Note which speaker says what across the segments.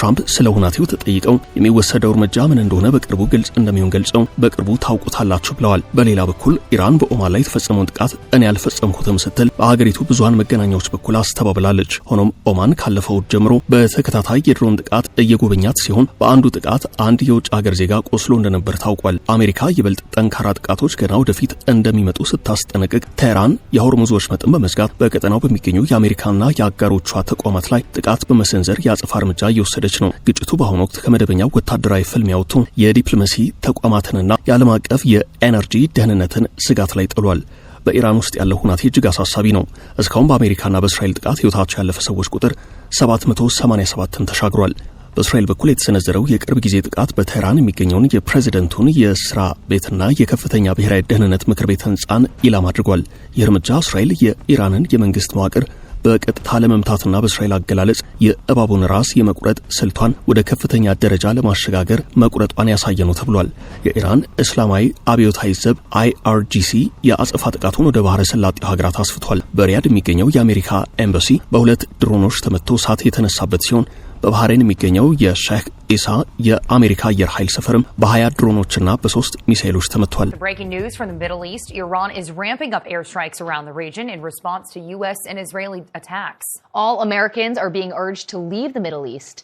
Speaker 1: ትራምፕ ስለ ሁናቴው ተጠይቀው የሚወሰደው እርምጃ ምን እንደሆነ በቅርቡ ግልጽ እንደሚሆን ገልጸው በቅርቡ ታውቁታላችሁ ብለዋል። በሌላ በኩል ኢራን በኦማን ላይ የተፈጸመውን ጥቃት እኔ ያልፈጸምኩትም ስትል በሀገሪቱ ብዙሃን መገናኛዎች በኩል አስተባብላለች። ሆኖም ኦማን ካለፈው ጀምሮ በተከታታይ የድሮን ጥቃት እየጎበኛት ሲሆን በአንዱ ጥቃት አንድ የውጭ ሀገር ዜጋ ቆስሎ እንደነበር ታውቋል። አሜሪካ ይበልጥ ጠንካራ ጥቃቶች ገና ወደፊት እንደሚመጡ ስታስጠነቅቅ ቴህራን የሆርሙዝ ወሽመጥን በመዝጋት በቀጠናው በሚገኙ የአሜሪካና የአጋሮቿ ተቋማት ላይ ጥቃት በመሰንዘር የአጸፋ እርምጃ እየወሰደች ነው። ግጭቱ በአሁኑ ወቅት ከመደበኛው ወታደራዊ ፍልሚያ ወጥቶ የዲፕሎማሲ ተቋማትንና የዓለም አቀፍ የኤነርጂ ደህንነትን ስጋት ላይ ጥሏል። በኢራን ውስጥ ያለው ሁናቴ እጅግ አሳሳቢ ነው። እስካሁን በአሜሪካና በእስራኤል ጥቃት ሕይወታቸው ያለፈ ሰዎች ቁጥር 787ን ተሻግሯል። በእስራኤል በኩል የተሰነዘረው የቅርብ ጊዜ ጥቃት በቴህራን የሚገኘውን የፕሬዝደንቱን የስራ ቤትና የከፍተኛ ብሔራዊ ደህንነት ምክር ቤት ህንጻን ኢላማ አድርጓል። ይህ እርምጃ እስራኤል የኢራንን የመንግስት መዋቅር በቀጥታ ለመምታትና በእስራኤል አገላለጽ የእባቡን ራስ የመቁረጥ ስልቷን ወደ ከፍተኛ ደረጃ ለማሸጋገር መቁረጧን ያሳየ ነው ተብሏል። የኢራን እስላማዊ አብዮታዊ ዘብ IRGC የአጸፋ ጥቃቱን ወደ ባህረ ሰላጤው ሀገራት አስፍቷል። በሪያድ የሚገኘው የአሜሪካ ኤምባሲ በሁለት ድሮኖች ተመቶ እሳት የተነሳበት ሲሆን በባህሬን የሚገኘው የሼክ ኢሳ የአሜሪካ አየር ኃይል ሰፈርም በ20 ድሮኖችና በ3 ሚሳኤሎች ተመቷል።
Speaker 2: Breaking news from the Middle East, Iran is ramping up airstrikes around the region in response to US and Israeli attacks. All Americans are being urged to leave the Middle East.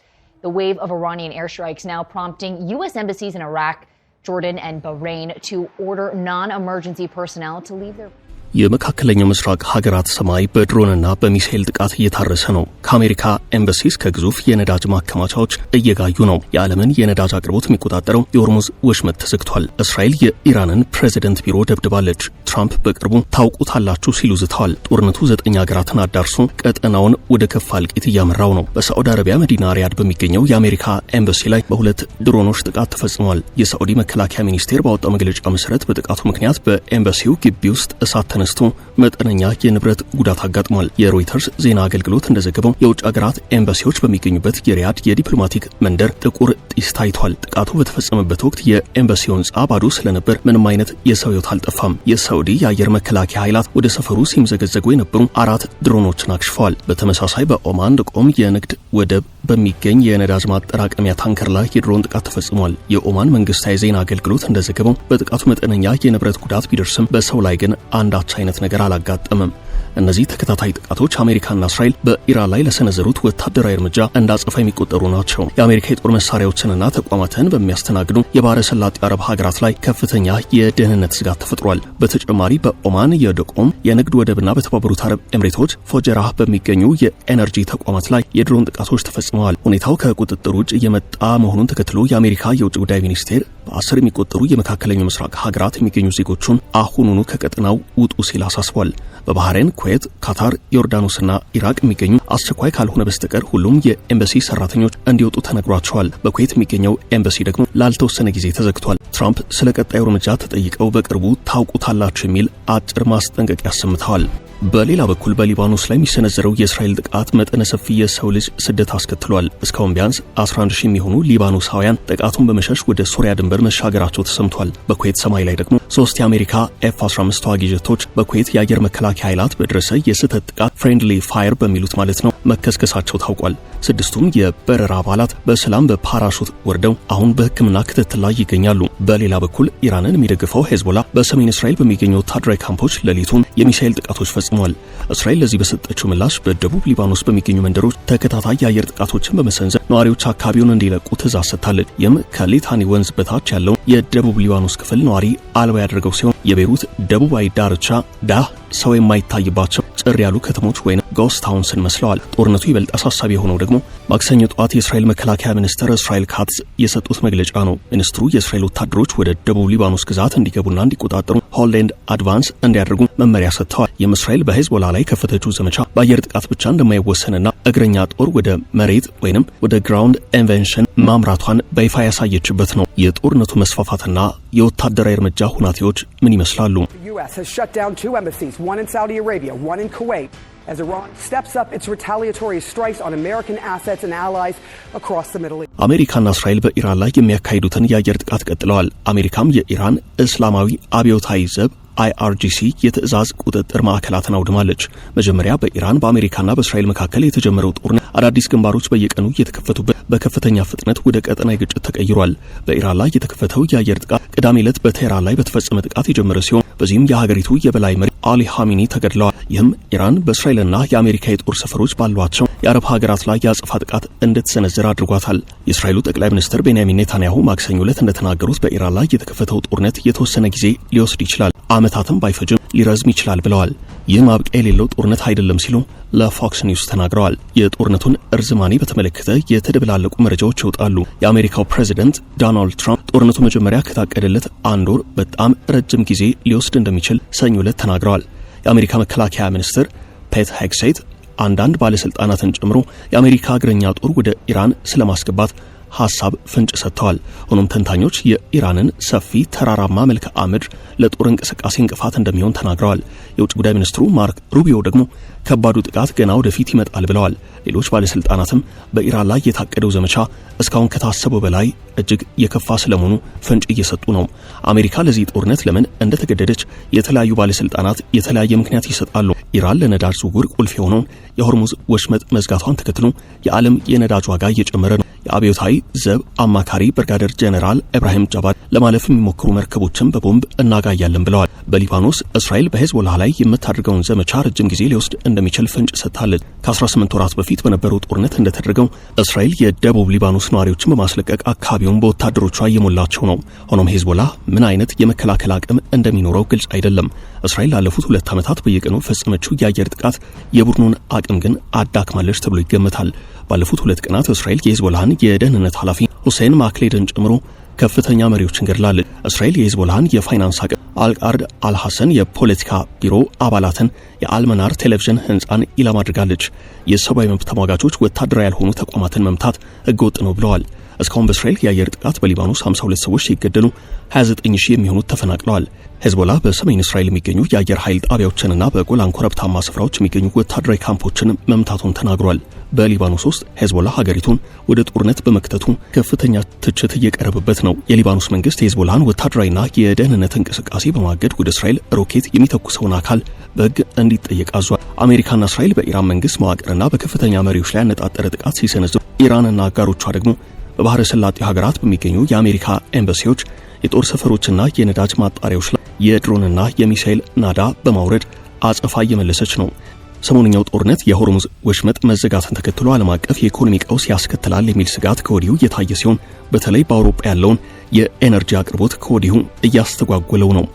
Speaker 2: The wave of Iranian airstrikes now prompting US embassies in Iraq, Jordan and Bahrain to order non-emergency personnel to leave their
Speaker 1: የመካከለኛው ምስራቅ ሀገራት ሰማይ በድሮንና በሚሳኤል ጥቃት እየታረሰ ነው። ከአሜሪካ ኤምባሲ እስከ ግዙፍ የነዳጅ ማከማቻዎች እየጋዩ ነው። የዓለምን የነዳጅ አቅርቦት የሚቆጣጠረው የሆርሙዝ ወሽመጥ ተዘግቷል። እስራኤል የኢራንን ፕሬዝደንት ቢሮ ደብድባለች። ትራምፕ በቅርቡ ታውቁታላችሁ ሲሉ ዝተዋል። ጦርነቱ 9 ሀገራትን አዳርሶ ቀጠናውን ወደ ከፋ እልቂት እያመራው ነው። በሳዑዲ አረቢያ መዲና ሪያድ በሚገኘው የአሜሪካ ኤምባሲ ላይ በ2 ድሮኖች ጥቃት ተፈጽሟል። የሳዑዲ መከላከያ ሚኒስቴር ባወጣው መግለጫ መሰረት በጥቃቱ ምክንያት በኤምባሲው ግቢ ውስጥ እሳት ተነስቶ መጠነኛ የንብረት ጉዳት አጋጥሟል። የሮይተርስ ዜና አገልግሎት እንደዘገበው የውጭ ሀገራት ኤምባሲዎች በሚገኙበት የሪያድ የዲፕሎማቲክ መንደር ጥቁር ጢስ ታይቷል። ጥቃቱ በተፈጸመበት ወቅት የኤምባሲው ሕንጻ ባዶ ስለነበር ምንም አይነት የሰው ሕይወት አልጠፋም። የሳዑዲ የአየር መከላከያ ኃይላት ወደ ሰፈሩ ሲምዘገዘጉ የነበሩ 4 ድሮኖችን አክሽፈዋል። በተመሳሳይ በኦማን ዶቆም የንግድ ወደብ በሚገኝ የነዳጅ ማጠራቀሚያ ታንከር ላይ የድሮን ጥቃት ተፈጽሟል። የኦማን መንግስታዊ ዜና አገልግሎት እንደዘገበው በጥቃቱ መጠነኛ የንብረት ጉዳት ቢደርስም በሰው ላይ ግን አንዳች አይነት ነገር አላጋጠመም። እነዚህ ተከታታይ ጥቃቶች አሜሪካና እስራኤል በኢራን ላይ ለሰነዘሩት ወታደራዊ እርምጃ እንዳጸፋ የሚቆጠሩ ናቸው። የአሜሪካ የጦር መሳሪያዎችንና ተቋማትን በሚያስተናግዱ የባህረ ሰላጤው አረብ ሀገራት ላይ ከፍተኛ የደህንነት ስጋት ተፈጥሯል። በተጨማሪ በኦማን የዶቆም የንግድ ወደብና በተባበሩት አረብ ኤምሬቶች ፎጀራህ በሚገኙ የኤነርጂ ተቋማት ላይ የድሮን ጥቃቶች ተፈጽመዋል። ሁኔታው ከቁጥጥር ውጭ እየመጣ መሆኑን ተከትሎ የአሜሪካ የውጭ ጉዳይ ሚኒስቴር በ10 የሚቆጠሩ የመካከለኛው ምስራቅ ሀገራት የሚገኙ ዜጎቹን አሁኑኑ ከቀጠናው ውጡ ሲል አሳስቧል። በባህሬን፣ ኩዌት፣ ካታር፣ ዮርዳኖስና ኢራቅ የሚገኙ አስቸኳይ ካልሆነ በስተቀር ሁሉም የኤምባሲ ሰራተኞች እንዲወጡ ተነግሯቸዋል። በኩዌት የሚገኘው ኤምባሲ ደግሞ ላልተወሰነ ጊዜ ተዘግቷል። ትራምፕ ስለ ቀጣዩ እርምጃ ተጠይቀው በቅርቡ ታውቁታላችሁ የሚል አጭር ማስጠንቀቂያ አሰምተዋል። በሌላ በኩል በሊባኖስ ላይ የሚሰነዘረው የእስራኤል ጥቃት መጠነ ሰፊ የሰው ልጅ ስደት አስከትሏል። እስካሁን ቢያንስ 11,000 የሚሆኑ ሊባኖሳውያን ጥቃቱን በመሸሽ ወደ ሶሪያ ድንበር መሻገራቸው ተሰምቷል። በኩዌት ሰማይ ላይ ደግሞ 3 የአሜሪካ F-15 ተዋጊ ጀቶች በኩዌት የአየር መከላከያ ኃይላት በደረሰ የስህተት ጥቃት ፍሬንድሊ ፋየር በሚሉት ማለት ነው መከስከሳቸው ታውቋል። 6ቱም የበረራ አባላት በሰላም በፓራሹት ወርደው አሁን በሕክምና ክትትል ላይ ይገኛሉ። በሌላ በኩል ኢራንን የሚደግፈው ሄዝቦላ በሰሜን እስራኤል በሚገኙ ወታደራዊ ካምፖች ሌሊቱን የሚሳኤል ጥቃቶች ፈጽሟል። እስራኤል ለዚህ በሰጠችው ምላሽ በደቡብ ሊባኖስ በሚገኙ መንደሮች ተከታታይ የአየር ጥቃቶችን በመሰንዘር ነዋሪዎች አካባቢውን እንዲለቁ ትዕዛዝ ሰጥታለች። ይህም ከሊታኒ ወንዝ በታች ያለውን የደቡብ ሊባኖስ ክፍል ነዋሪ አልባ ያደረገው ሲሆን የቤሩት ደቡባዊ ዳርቻ ዳህ ሰው የማይታይባቸው ጭር ያሉ ከተሞች ወይም ጎስት ታውንስን መስለዋል። ጦርነቱ ይበልጥ አሳሳቢ የሆነው ደግሞ ማክሰኞ ጠዋት የእስራኤል መከላከያ ሚኒስትር እስራኤል ካትዝ የሰጡት መግለጫ ነው። ሚኒስትሩ የእስራኤል ወታደሮች ወደ ደቡብ ሊባኖስ ግዛት እንዲገቡና እንዲቆጣጠሩ ሆልድ ኤንድ አድቫንስ እንዲያደርጉ መመሪያ ሰጥተዋል። የእስራኤል በሄዝቦላ ላይ ከፈተችው ዘመቻ በአየር ጥቃት ብቻ እንደማይወሰንና እግረኛ ጦር ወደ መሬት ወይንም ወደ ግራውንድ ኢንቨንሽን ማምራቷን በይፋ ያሳየችበት ነው። የጦርነቱ መስፋፋትና የወታደራዊ እርምጃ ሁናቴዎች ምን ይመስላሉ?
Speaker 3: The US has shut down 2 embassies, one in Saudi Arabia, one in Kuwait, as Iran steps up its retaliatory strikes on American assets and allies across the Middle East.
Speaker 1: አሜሪካና እስራኤል በኢራን ላይ የሚያካሂዱትን የአየር ጥቃት ቀጥለዋል። አሜሪካም የኢራን እስላማዊ አብዮታዊ ዘብ IRGC የትዕዛዝ ቁጥጥር ማዕከላትን አውድማለች። መጀመሪያ በኢራን በአሜሪካና በእስራኤል መካከል የተጀመረው ጦርነት አዳዲስ ግንባሮች በየቀኑ እየተከፈቱበት በከፍተኛ ፍጥነት ወደ ቀጠናዊ ግጭት ተቀይሯል። በኢራን ላይ የተከፈተው የአየር ጥቃት ቅዳሜ ዕለት በቴህራን ላይ በተፈጸመ ጥቃት የጀመረ ሲሆን በዚህም የሀገሪቱ የበላይ መሪ አሊ ኻሜኒ ተገድለዋል። ይህም ኢራን በእስራኤልና የአሜሪካ የጦር ሰፈሮች ባሏቸው የአረብ ሀገራት ላይ የአጸፋ ጥቃት እንድትሰነዝር አድርጓታል። የእስራኤሉ ጠቅላይ ሚኒስትር ቤንያሚን ኔታንያሁ ማክሰኞ ዕለት እንደተናገሩት በኢራን ላይ የተከፈተው ጦርነት የተወሰነ ጊዜ ሊወስድ ይችላል፣ ዓመታትም ባይፈጅም ሊረዝም ይችላል ብለዋል። ይህ ማብቂያ የሌለው ጦርነት አይደለም ሲሉ ለፎክስ ኒውስ ተናግረዋል። የጦርነቱን እርዝማኔ በተመለከተ የተደበላለቁ መረጃዎች ይወጣሉ። የአሜሪካው ፕሬዚደንት ዶናልድ ትራምፕ ጦርነቱ መጀመሪያ ከታቀደለት አንድ ወር በጣም ረጅም ጊዜ ሊወስድ እንደሚችል ሰኞ ዕለት ተናግረዋል። የአሜሪካ መከላከያ ሚኒስትር ፔት ሄግሴት አንዳንድ ባለስልጣናትን ጨምሮ የአሜሪካ እግረኛ ጦር ወደ ኢራን ስለማስገባት ሐሳብ ፍንጭ ሰጥተዋል። ሆኖም ተንታኞች የኢራንን ሰፊ ተራራማ መልክዓ ምድር ለጦር እንቅስቃሴ እንቅፋት እንደሚሆን ተናግረዋል። የውጭ ጉዳይ ሚኒስትሩ ማርክ ሩቢዮ ደግሞ ከባዱ ጥቃት ገና ወደፊት ይመጣል ብለዋል። ሌሎች ባለስልጣናትም በኢራን ላይ የታቀደው ዘመቻ እስካሁን ከታሰበው በላይ እጅግ የከፋ ስለመሆኑ ፍንጭ እየሰጡ ነው። አሜሪካ ለዚህ ጦርነት ለምን እንደተገደደች የተለያዩ ባለስልጣናት የተለያየ ምክንያት ይሰጣሉ። ኢራን ለነዳጅ ዝውውር ቁልፍ የሆነውን የሆርሙዝ ወሽመጥ መዝጋቷን ተከትሎ የዓለም የነዳጅ ዋጋ እየጨመረ ነው። የአብዮታዊ ዘብ አማካሪ ብርጋዴር ጄኔራል ኢብራሂም ጃባድ ለማለፍ የሚሞክሩ መርከቦችን በቦምብ እናጋያለን ብለዋል። በሊባኖስ እስራኤል በሄዝቦላህ ላይ የምታደርገውን ዘመቻ ረጅም ጊዜ ሊወስድ እንደሚችል ፍንጭ ሰጥታለች። ከ18 ወራት በፊት በነበረው ጦርነት እንደተደረገው እስራኤል የደቡብ ሊባኖስ ነዋሪዎችን በማስለቀቅ አካባቢውን በወታደሮቿ እየሞላቸው ነው። ሆኖም ሄዝቦላህ ምን አይነት የመከላከል አቅም እንደሚኖረው ግልጽ አይደለም። እስራኤል ላለፉት 2 ዓመታት በየቀኑ ፈጸመችው የአየር ጥቃት የቡድኑን አቅም ግን አዳክማለች ተብሎ ይገመታል። ባለፉት 2 ቀናት እስራኤል የሄዝቦላህን የደህንነት ኃላፊ ሁሴን ማክሌድን ጨምሮ ከፍተኛ መሪዎችን ገድላለች። እስራኤል የሄዝቦላህን የፋይናንስ አቅም አልቃርድ አልሐሰን የፖለቲካ ቢሮ አባላትን የአልመናር ቴሌቪዥን ህንፃን ኢላማ አድርጋለች። የሰብአዊ መብት ተሟጋቾች ወታደራዊ ያልሆኑ ተቋማትን መምታት ህገወጥ ነው ብለዋል። እስካሁን በእስራኤል የአየር ጥቃት በሊባኖስ 52 ሰዎች ሲገደሉ 29000 የሚሆኑት ተፈናቅለዋል። ሄዝቦላ በሰሜን እስራኤል የሚገኙ የአየር ኃይል ጣቢያዎችንና በጎላን ኮረብታማ ስፍራዎች የሚገኙ ወታደራዊ ካምፖችን መምታቱን ተናግሯል። በሊባኖስ ውስጥ ሄዝቦላ ሀገሪቱን ወደ ጦርነት በመክተቱ ከፍተኛ ትችት እየቀረበበት ነው። የሊባኖስ መንግስት የሄዝቦላን ወታደራዊና የደህንነት እንቅስቃሴ በማገድ ወደ እስራኤል ሮኬት የሚተኩሰውን አካል በህግ እንዲጠየቅ አዟል። አሜሪካና እስራኤል በኢራን መንግስት መዋቅርና በከፍተኛ መሪዎች ላይ ያነጣጠረ ጥቃት ሲሰነዝሩ፣ ኢራንና አጋሮቿ ደግሞ በባህረ ሰላጤው ሀገራት በሚገኙ የአሜሪካ ኤምባሲዎች፣ የጦር ሰፈሮችና የነዳጅ ማጣሪያዎች ላይ የድሮንና የሚሳኤል ናዳ በማውረድ አጸፋ እየመለሰች ነው። ሰሞንኛው ጦርነት የሆርሙዝ ወሽመጥ መዘጋትን ተከትሎ ዓለም አቀፍ የኢኮኖሚ ቀውስ ያስከትላል የሚል ስጋት ከወዲሁ እየታየ ሲሆን በተለይ በአውሮፓ ያለውን የኤነርጂ አቅርቦት ከወዲሁ እያስተጓጎለው ነው።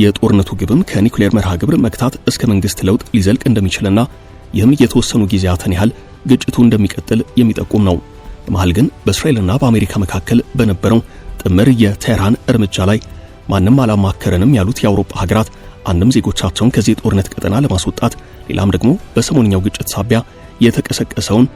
Speaker 1: የጦርነቱ ግብም ከኒውክሌር መርሃ ግብር መክታት እስከ መንግስት ለውጥ ሊዘልቅ እንደሚችልና ይህም የተወሰኑ ጊዜያትን ያህል ግጭቱ እንደሚቀጥል የሚጠቁም ነው። በመሃል ግን በእስራኤልና በአሜሪካ መካከል በነበረው ጥምር የቴህራን እርምጃ ላይ ማንም አላማከረንም ያሉት የአውሮፓ ሀገራት አንድም ዜጎቻቸውን ከዚህ ጦርነት ቀጠና ለማስወጣት ሌላም ደግሞ በሰሞንኛው ግጭት ሳቢያ የተቀሰቀሰውን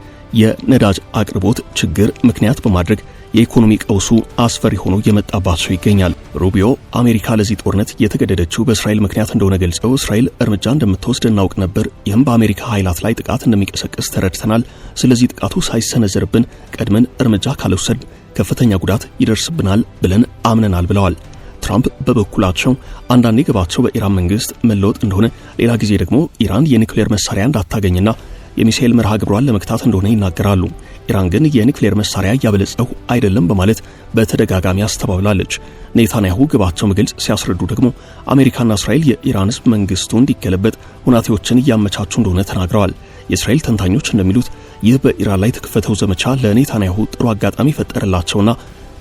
Speaker 1: የነዳጅ አቅርቦት ችግር ምክንያት በማድረግ የኢኮኖሚ ቀውሱ አስፈሪ ሆኖ የመጣባቸው ይገኛል። ሩቢዮ አሜሪካ ለዚህ ጦርነት የተገደደችው በእስራኤል ምክንያት እንደሆነ ገልጸው እስራኤል እርምጃ እንደምትወስድ እናውቅ ነበር፣ ይህም በአሜሪካ ኃይላት ላይ ጥቃት እንደሚቀሰቅስ ተረድተናል። ስለዚህ ጥቃቱ ሳይሰነዘርብን ቀድመን እርምጃ ካልወሰድ ከፍተኛ ጉዳት ይደርስብናል ብለን አምነናል ብለዋል። ትራምፕ በበኩላቸው አንዳንዴ ግባቸው በኢራን መንግስት መለወጥ እንደሆነ፣ ሌላ ጊዜ ደግሞ ኢራን የኒውክሌር መሳሪያ እንዳታገኝና የሚሳኤል መርሃ ግብሯን ለመክታት እንደሆነ ይናገራሉ። ኢራን ግን የኒውክሌር መሳሪያ ያበለጸው አይደለም በማለት በተደጋጋሚ አስተባብላለች። ኔታንያሁ ግባቸው በግልጽ ሲያስረዱ ደግሞ አሜሪካና እስራኤል የኢራን ህዝብ መንግስቱ እንዲገለበጥ ሁናቴዎችን እያመቻቹ እንደሆነ ተናግረዋል። የእስራኤል ተንታኞች እንደሚሉት ይህ በኢራን ላይ የተከፈተው ዘመቻ ለኔታንያሁ ጥሩ አጋጣሚ ፈጠረላቸውና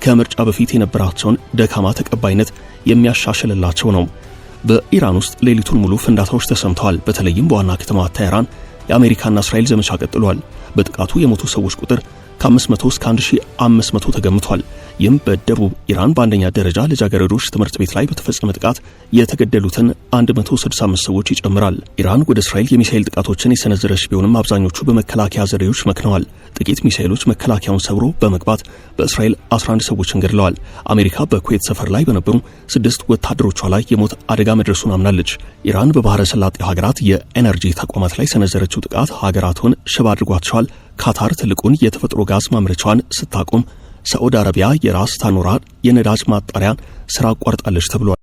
Speaker 1: ከምርጫ በፊት የነበራቸውን ደካማ ተቀባይነት የሚያሻሽልላቸው ነው። በኢራን ውስጥ ሌሊቱን ሙሉ ፍንዳታዎች ተሰምተዋል። በተለይም በዋና ከተማ ቴህራን የአሜሪካና እስራኤል ዘመቻ ቀጥሏል። በጥቃቱ የሞቱ ሰዎች ቁጥር ከ500 እስከ 1500 ተገምቷል። ይህም በደቡብ ኢራን በአንደኛ ደረጃ ልጃገረዶች ትምህርት ቤት ላይ በተፈጸመ ጥቃት የተገደሉትን 165 ሰዎች ይጨምራል። ኢራን ወደ እስራኤል የሚሳኤል ጥቃቶችን የሰነዘረች ቢሆንም አብዛኞቹ በመከላከያ ዘዴዎች መክነዋል። ጥቂት ሚሳኤሎች መከላከያውን ሰብሮ በመግባት በእስራኤል 11 ሰዎችን ገድለዋል። አሜሪካ በኩዌት ሰፈር ላይ በነበሩ 6 ወታደሮቿ ላይ የሞት አደጋ መድረሱን አምናለች። ኢራን በባህረ ሰላጤው ሀገራት የኤነርጂ ተቋማት ላይ ሰነዘረችው ጥቃት ሀገራቱን ሽባ አድርጓቸዋል። ካታር ትልቁን የተፈጥሮ ጋዝ ማምረቻዋን ስታቆም፣ ሳዑዲ አረቢያ የራስ ታኖራ የነዳጅ ማጣሪያን ስራ አቋርጣለች ተብሏል።